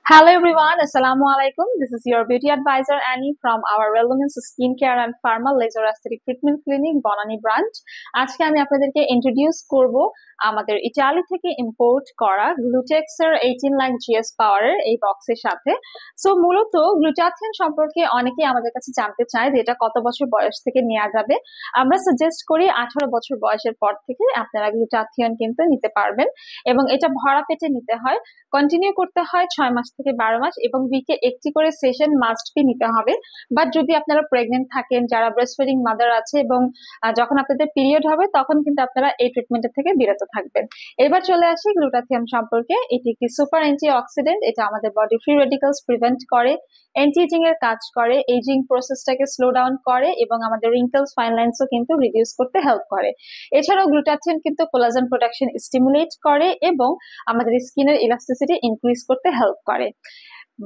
Hello everyone, Assalamu alaikum. This is your beauty advisor Annie from our Relevance Skincare and Pharma Laser Aesthetic Treatment Clinic Banani branch. আজকে আমি আপনাদেরকে introduce করব আমাদের Italy থেকে import করা গ্লুটেক্সের 18 lakh GS পাওয়ারের এই বক্সের সাথে। সো মূলত গ্লুটাথিয়ন সম্পর্কে অনেকেই আমাদের কাছে জানতে চায় যে এটা কত বছর বয়স থেকে নেওয়া যাবে। আমরা সাজেস্ট করি 18 বছর বয়সের পর থেকে আপনারা গ্লুটাথিয়ন কিন্তু নিতে পারবেন এবং এটা ভরা পেটে নিতে হয়, কন্টিনিউ করতে হয় 6 মাস থেকে 12 মাস এবং উইকে একটি করে সেশন মাস্ট বি নিতে হবে। বাট যদি আপনারা প্রেগনেন্ট থাকেন, যারা ব্রেস্ট ফিডিং মাদার আছে এবং যখন আপনাদের পিরিয়ড হবে তখন কিন্তু আপনারা এই ট্রিটমেন্টের থেকে বিরত থাকবেন। এবার চলে আসি গ্লুটাথিয়ন সম্পর্কে। এটি একটি সুপার অ্যান্টি অক্সিডেন্ট। এটা আমাদের বডি ফ্রি রেডিক্যালস প্রিভেন্ট করে, অ্যান্টি এজিং এর কাজ করে, এজিং প্রসেসটাকে স্লো ডাউন করে এবং আমাদের রিঙ্কেলস ফাইন লাইন্সও কিন্তু রিডিউস করতে হেল্প করে। এছাড়াও গ্লুটাথিয়ন কিন্তু কোলাজেন প্রোডাকশন স্টিমুলেট করে এবং আমাদের স্কিনের ইলাস্টিসিটি ইনক্রিজ করতে হেল্প করে।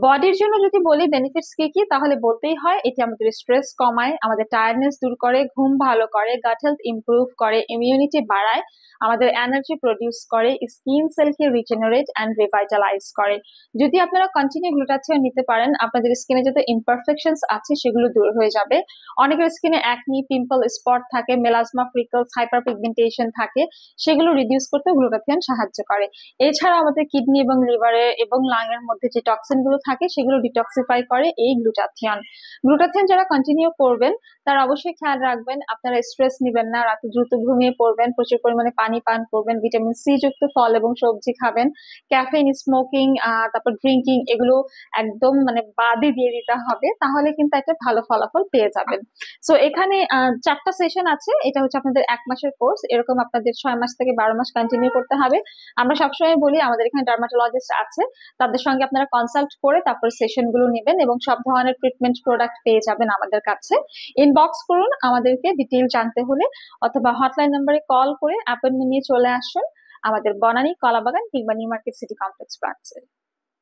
বডির জন্য যদি বলি বেনিফিটস কি কি, তাহলে বলতেই হয় এটি আমাদের স্ট্রেস কমায়, আমাদের টায়ার্ডনেস দূর করে, ঘুম ভালো করে, গাট হেলথ ইমপ্রুভ করে, ইমিউনিটি বাড়ায়, আমাদের এনার্জি প্রডিউস করে, স্কিন সেলকে রিজেনারেট অ্যান্ড রিভাইটালাইজ করে। যদি আপনারা কন্টিনিউ গ্লুটাথিয়ন নিতে পারেন, আপনাদের স্কিনে যত ইমপারফেকশনস আছে সেগুলো দূর হয়ে যাবে। অনেকের স্কিনে অ্যাকনি, পিম্পল, স্পট থাকে, মেলাজমা, ফ্রিকলস, হাইপার পিগমেন্টেশন থাকে, সেগুলো রিডিউস করতে গ্লুটাথিয়ন সাহায্য করে। এছাড়া আমাদের কিডনি এবং লিভারে এবং লাং এর মধ্যে যে টক্সিন গুলো থাকে সেগুলো ডিটক্সিফাই করে এই গ্লুটাথিয়ন। গ্লুটাথিয়ন যারা কন্টিনিউ করবেন তারা অবশ্যই খেয়াল রাখবেন আপনারা স্ট্রেস নেবেন না, রাতে দ্রুত ঘুমিয়ে পড়বেন, প্রচুর পরিমাণে পানি পান করবেন, ভিটামিন সি যুক্ত ফল এবং সবজি খাবেন, ক্যাফেইন, স্মোকিং, তারপর ড্রিঙ্কিং এগুলো একদম বাদই দিয়ে দিতে হবে, তাহলে কিন্তু একটা ভালো ফলাফল পেয়ে যাবেন। সো এখানে 4টা সেশন আছে। এটা হচ্ছে আপনাদের 1 মাসের কোর্স, এরকম আপনাদের 6 মাস থেকে 12 মাস কন্টিনিউ করতে হবে। আমরা সবসময় বলি আমাদের এখানে ডার্মাটোলজিস্ট আছে, তাদের সঙ্গে আপনারা কনসাল্ট করে তারপর সেশন গুলো নেবেন এবং সব ধরনের ট্রিটমেন্ট প্রোডাক্ট পেয়ে যাবেন আমাদের কাছে। ইনবক্স করুন আমাদেরকে ডিটেইল জানতে হলে, অথবা হটলাইন নাম্বারে কল করে অ্যাপয়েন্টমেন্ট নিয়ে চলে আসুন আমাদের বনানী, কলাবাগান কিংবা নিউ মার্কেট সিটি কমপ্লেক্স ব্রাঞ্চে।